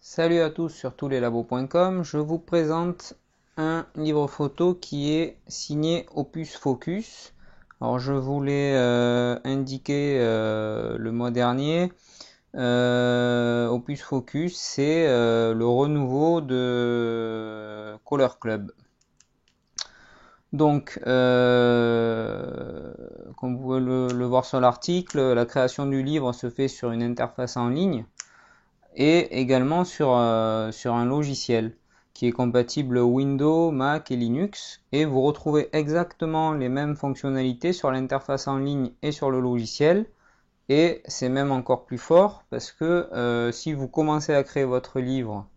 Salut à tous sur touslelabos.com, je vous présente un livre photo qui est signé Opus Focus. Alors je vous l'ai indiqué le mois dernier, Opus Focus c'est le renouveau de Color Club. Donc, comme vous pouvez le voir sur l'article, la création du livre se fait sur une interface en ligne et également sur un logiciel qui est compatible Windows, Mac et Linux, et vous retrouvez exactement les mêmes fonctionnalités sur l'interface en ligne et sur le logiciel, et c'est même encore plus fort parce que si vous commencez à créer votre livre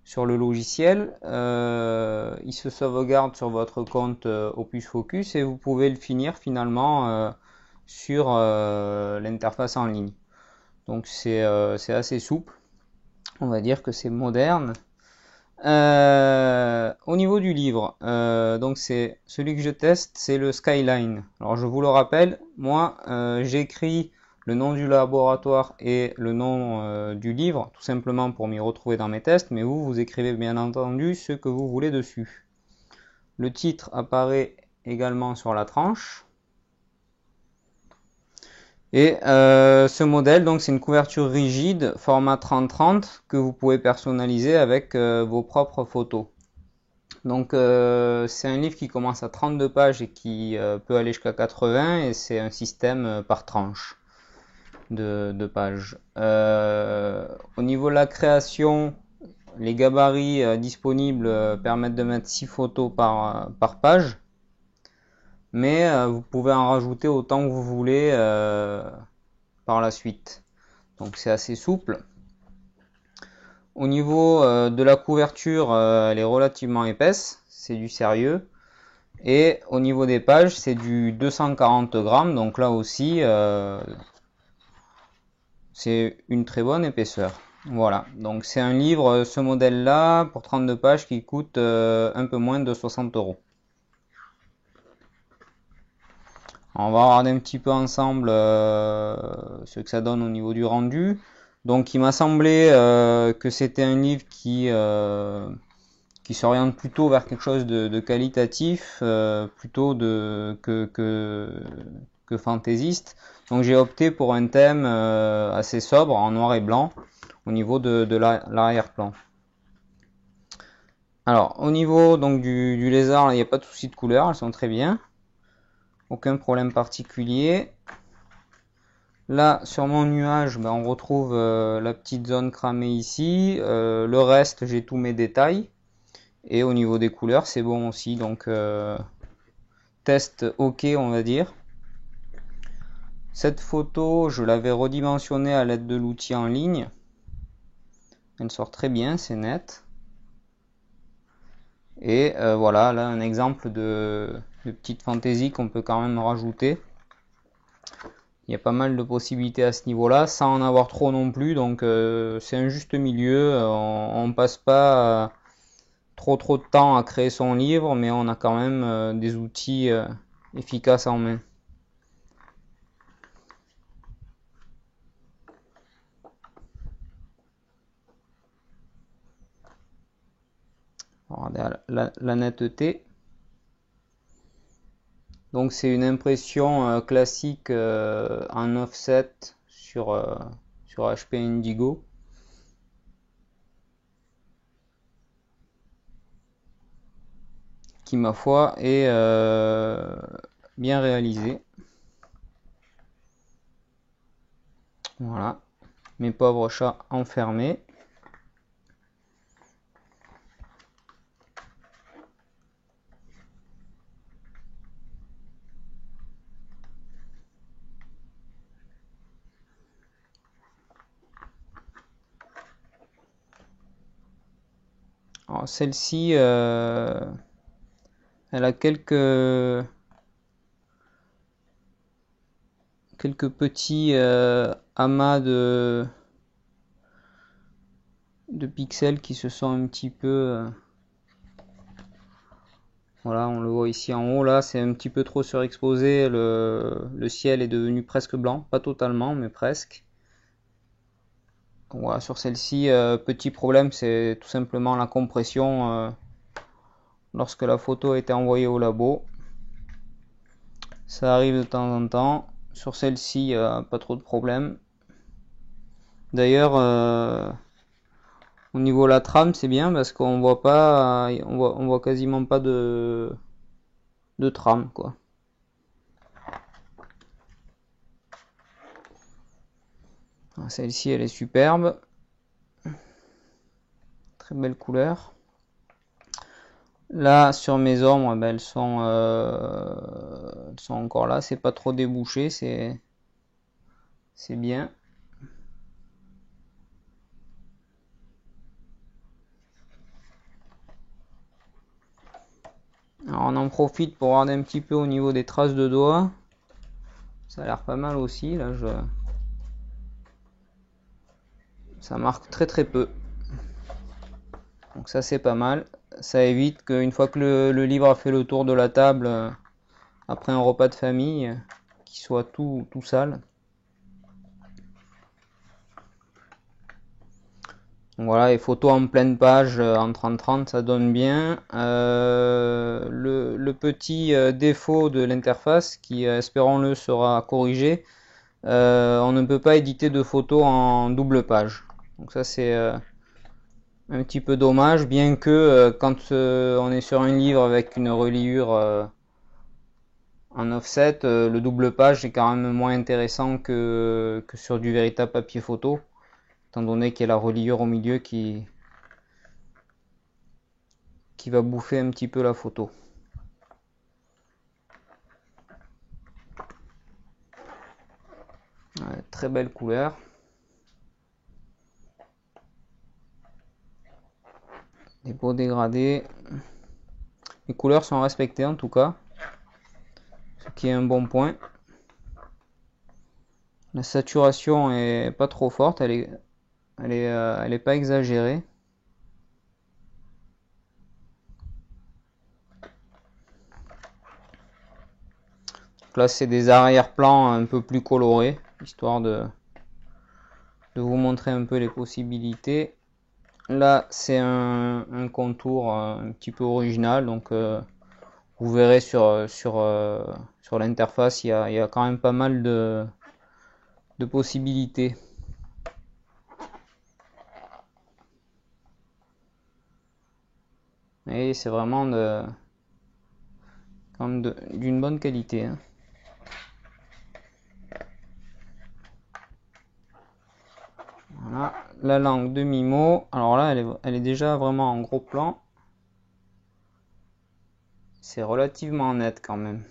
sur le logiciel, il se sauvegarde sur votre compte Opus Focus et vous pouvez le finir finalement sur l'interface en ligne. Donc c'est assez souple. On va dire que c'est moderne. Au niveau du livre, donc c'est celui que je teste, c'est le Skyline. Alors je vous le rappelle, moi j'écris le nom du laboratoire et le nom du livre, tout simplement pour m'y retrouver dans mes tests, mais vous écrivez bien entendu ce que vous voulez dessus. Le titre apparaît également sur la tranche. Et ce modèle, donc c'est une couverture rigide format 30-30 que vous pouvez personnaliser avec vos propres photos. Donc c'est un livre qui commence à 32 pages et qui peut aller jusqu'à 80, et c'est un système par tranche de pages. Au niveau de la création, les gabarits disponibles permettent de mettre 6 photos par page. Mais vous pouvez en rajouter autant que vous voulez par la suite. Donc c'est assez souple. Au niveau de la couverture, elle est relativement épaisse, c'est du sérieux. Et au niveau des pages, c'est du 240 grammes, donc là aussi, c'est une très bonne épaisseur. Voilà, donc c'est un livre, ce modèle-là, pour 32 pages, qui coûte un peu moins de 60 €. On va regarder un petit peu ensemble ce que ça donne au niveau du rendu. Donc il m'a semblé que c'était un livre qui s'oriente plutôt vers quelque chose de qualitatif, plutôt que fantaisiste. Donc j'ai opté pour un thème assez sobre, en noir et blanc, au niveau de l'arrière-plan. Alors au niveau donc du lézard, il n'y a pas de souci de couleur, elles sont très bien. Aucun problème particulier. Là, sur mon nuage, on retrouve la petite zone cramée ici. Le reste, j'ai tous mes détails. Et au niveau des couleurs, c'est bon aussi. Donc, test OK, on va dire. Cette photo, je l'avais redimensionnée à l'aide de l'outil en ligne. Elle sort très bien, c'est net. Et voilà, là, un exemple de petite fantaisie qu'on peut quand même rajouter. Il y a pas mal de possibilités à ce niveau-là, sans en avoir trop non plus, donc c'est un juste milieu. On passe pas trop de temps à créer son livre, mais on a quand même des outils efficaces en main. Regardez la netteté. Donc c'est une impression classique en offset sur HP Indigo. Qui, ma foi, est bien réalisé. Voilà, mes pauvres chats enfermés. Alors celle-ci, elle a quelques petits amas de pixels qui se sont un petit peu voilà, on le voit ici en haut, là c'est un petit peu trop surexposé, le ciel est devenu presque blanc, pas totalement mais presque. Donc voilà, sur celle-ci, petit problème, c'est tout simplement la compression lorsque la photo a été envoyée au labo. Ça arrive de temps en temps. Sur celle-ci, pas trop de problème. D'ailleurs, au niveau de la trame, c'est bien parce qu'on voit pas, on voit quasiment pas de trame, quoi. Celle-ci, elle est superbe. Très belle couleur. Là, sur mes ombres, ben, elles sont encore là. C'est pas trop débouché, c'est bien. Alors, on en profite pour regarder un petit peu au niveau des traces de doigts. Ça a l'air pas mal aussi. Là, ça marque très très peu. Donc ça, c'est pas mal. Ça évite qu'une fois que le livre a fait le tour de la table, après un repas de famille, qu'il soit tout sale. Donc voilà, les photos en pleine page en 30-30, ça donne bien. Le petit défaut de l'interface, qui espérons-le sera corrigé, on ne peut pas éditer de photos en double page. Donc ça c'est un petit peu dommage, bien que quand on est sur un livre avec une reliure en offset, le double page est quand même moins intéressant que sur du véritable papier photo, étant donné qu'il y a la reliure au milieu qui va bouffer un petit peu la photo. Ouais, très belle couleur. Des beaux dégradés. Les couleurs sont respectées en tout cas, ce qui est un bon point. La saturation est pas trop forte, elle est pas exagérée. Donc là, c'est des arrière-plans un peu plus colorés, histoire de vous montrer un peu les possibilités. Là, c'est un contour un petit peu original, donc vous verrez sur l'interface, il y a quand même pas mal de possibilités. Et c'est vraiment d'une bonne qualité, hein. Voilà, la langue de Mimo. Alors là, elle est déjà vraiment en gros plan. C'est relativement net quand même.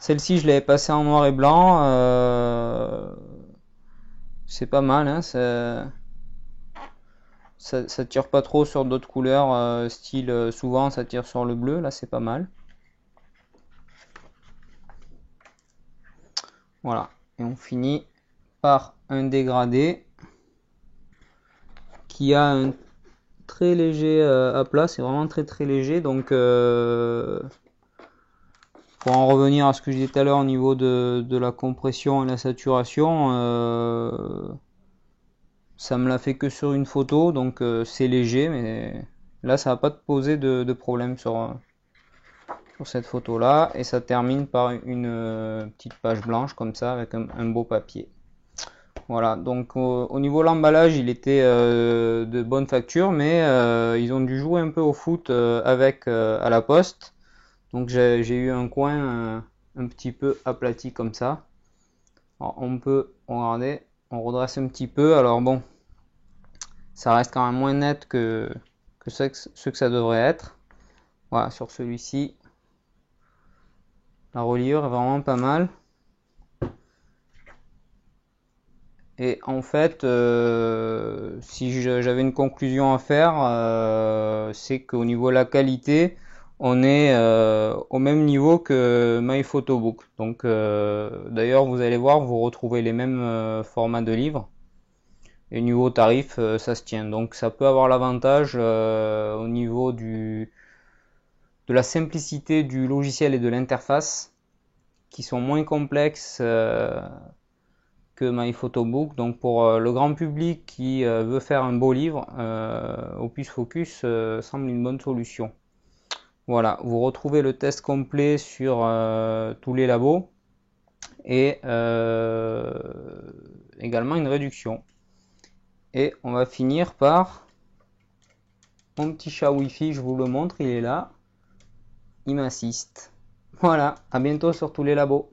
Celle-ci, je l'avais passée en noir et blanc. C'est pas mal, hein. Ça tire pas trop sur d'autres couleurs, style souvent ça tire sur le bleu. Là, c'est pas mal. Voilà. Et on finit par un dégradé qui a un très léger aplat. C'est vraiment très très léger. Donc, pour en revenir à ce que je disais tout à l'heure au niveau de la compression et la saturation, ça me l'a fait que sur une photo, donc c'est léger, mais là ça va pas te poser de problème sur cette photo là. Et ça termine par une petite page blanche comme ça avec un beau papier. Voilà, donc au niveau de l'emballage, il était de bonne facture, mais ils ont dû jouer un peu au foot avec à la poste. Donc j'ai eu un coin un petit peu aplati comme ça. Alors, on peut regarder, on redresse un petit peu. Alors bon, ça reste quand même moins net que ce que ça devrait être. Voilà, sur celui-ci, la reliure est vraiment pas mal. Et en fait, si j'avais une conclusion à faire, c'est qu'au niveau de la qualité, on est au même niveau que MyPhotobook. Donc, d'ailleurs, vous allez voir, vous retrouvez les mêmes formats de livres. Et niveau tarif, ça se tient. Donc, ça peut avoir l'avantage au niveau de la simplicité du logiciel et de l'interface, qui sont moins complexes que MyPhotobook. Donc pour le grand public qui veut faire un beau livre, Opus Focus semble une bonne solution. Voilà, vous retrouvez le test complet sur tous les labos et également une réduction. Et on va finir par mon petit chat Wi-Fi, je vous le montre, il est là, il m'assiste. Voilà, à bientôt sur tous les labos.